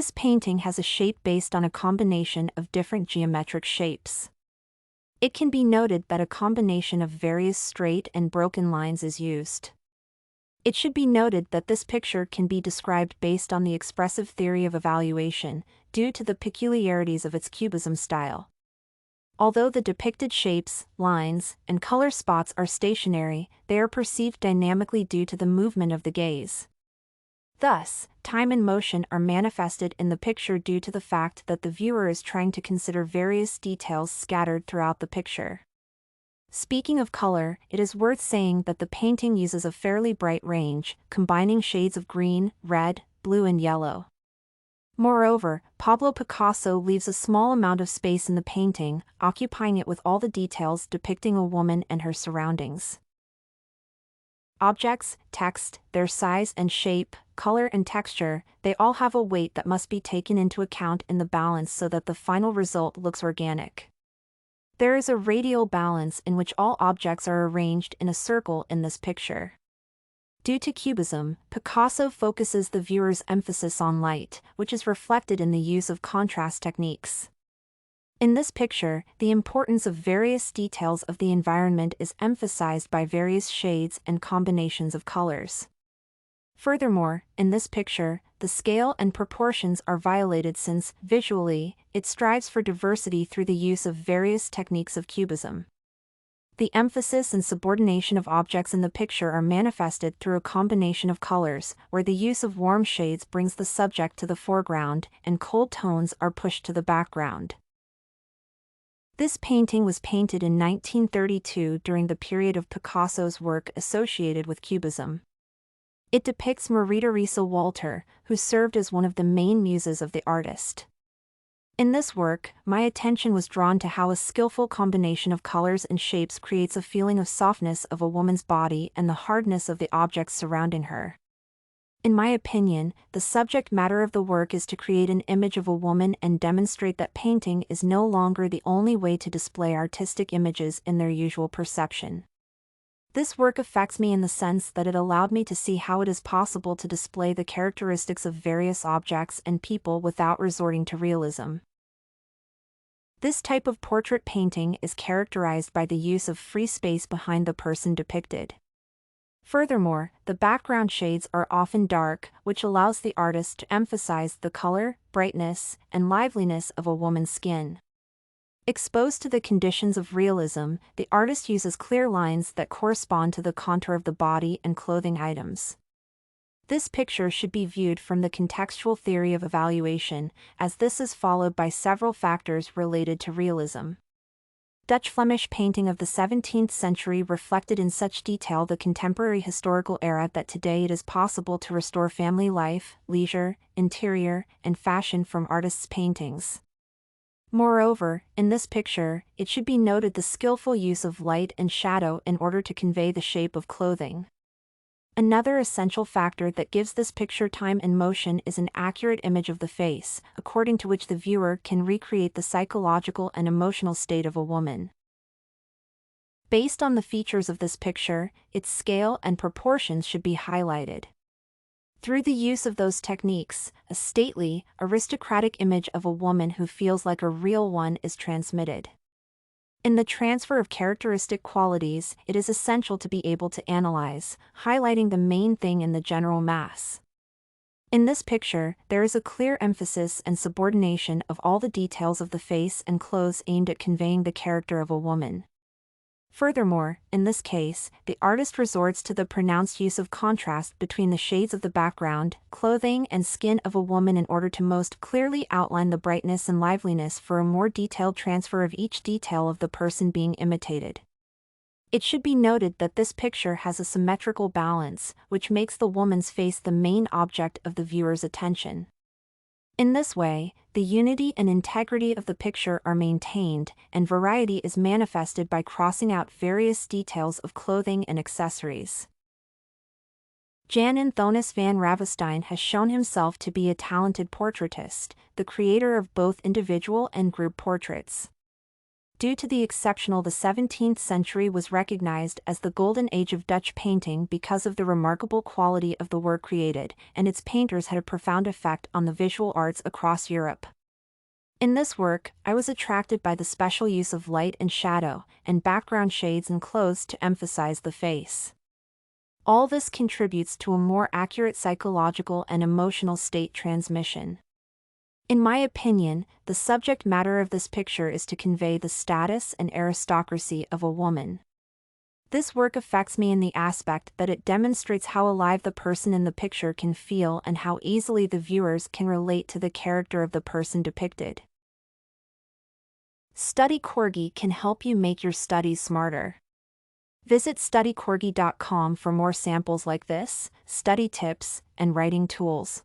This painting has a shape based on a combination of different geometric shapes. It can be noted that a combination of various straight and broken lines is used. It should be noted that this picture can be described based on the expressive theory of evaluation, due to the peculiarities of its cubism style. Although the depicted shapes, lines, and color spots are stationary, they are perceived dynamically due to the movement of the gaze. Thus, time and motion are manifested in the picture due to the fact that the viewer is trying to consider various details scattered throughout the picture. Speaking of color, it is worth saying that the painting uses a fairly bright range, combining shades of green, red, blue and yellow. Moreover, Pablo Picasso leaves a small amount of space in the painting, occupying it with all the details depicting a woman and her surroundings. Objects, text, their size and shape, color and texture, they all have a weight that must be taken into account in the balance so that the final result looks organic. There is a radial balance in which all objects are arranged in a circle in this picture. Due to cubism, Picasso focuses the viewer's emphasis on light, which is reflected in the use of contrast techniques. In this picture, the importance of various details of the environment is emphasized by various shades and combinations of colors. Furthermore, in this picture, the scale and proportions are violated since, visually, it strives for diversity through the use of various techniques of cubism. The emphasis and subordination of objects in the picture are manifested through a combination of colors, where the use of warm shades brings the subject to the foreground, and cold tones are pushed to the background. This painting was painted in 1932 during the period of Picasso's work associated with Cubism. It depicts Marie-Thérèse Walter, who served as one of the main muses of the artist. In this work, my attention was drawn to how a skillful combination of colors and shapes creates a feeling of softness of a woman's body and the hardness of the objects surrounding her. In my opinion, the subject matter of the work is to create an image of a woman and demonstrate that painting is no longer the only way to display artistic images in their usual perception. This work affects me in the sense that it allowed me to see how it is possible to display the characteristics of various objects and people without resorting to realism. This type of portrait painting is characterized by the use of free space behind the person depicted. Furthermore, the background shades are often dark, which allows the artist to emphasize the color, brightness, and liveliness of a woman's skin. Exposed to the conditions of realism, the artist uses clear lines that correspond to the contour of the body and clothing items. This picture should be viewed from the contextual theory of evaluation, as this is followed by several factors related to realism. Dutch Flemish painting of the 17th century reflected in such detail the contemporary historical era that today it is possible to restore family life, leisure, interior, and fashion from artists' paintings. Moreover, in this picture, it should be noted the skillful use of light and shadow in order to convey the shape of clothing. Another essential factor that gives this picture time and motion is an accurate image of the face, according to which the viewer can recreate the psychological and emotional state of a woman. Based on the features of this picture, its scale and proportions should be highlighted. Through the use of those techniques, a stately, aristocratic image of a woman who feels like a real one is transmitted. In the transfer of characteristic qualities, it is essential to be able to analyze, highlighting the main thing in the general mass. In this picture, there is a clear emphasis and subordination of all the details of the face and clothes aimed at conveying the character of a woman. Furthermore, in this case, the artist resorts to the pronounced use of contrast between the shades of the background, clothing, and skin of a woman in order to most clearly outline the brightness and liveliness for a more detailed transfer of each detail of the person being imitated. It should be noted that this picture has a symmetrical balance, which makes the woman's face the main object of the viewer's attention. In this way, the unity and integrity of the picture are maintained, and variety is manifested by crossing out various details of clothing and accessories. Jan Anthonius van Ravestein has shown himself to be a talented portraitist, the creator of both individual and group portraits. Due to the exceptional, the 17th century was recognized as the golden age of Dutch painting because of the remarkable quality of the work created, and its painters had a profound effect on the visual arts across Europe. In this work, I was attracted by the special use of light and shadow, and background shades and clothes to emphasize the face. All this contributes to a more accurate psychological and emotional state transmission. In my opinion, the subject matter of this picture is to convey the status and aristocracy of a woman. This work affects me in the aspect that it demonstrates how alive the person in the picture can feel and how easily the viewers can relate to the character of the person depicted. Study Corgi can help you make your studies smarter. Visit studycorgi.com for more samples like this, study tips, and writing tools.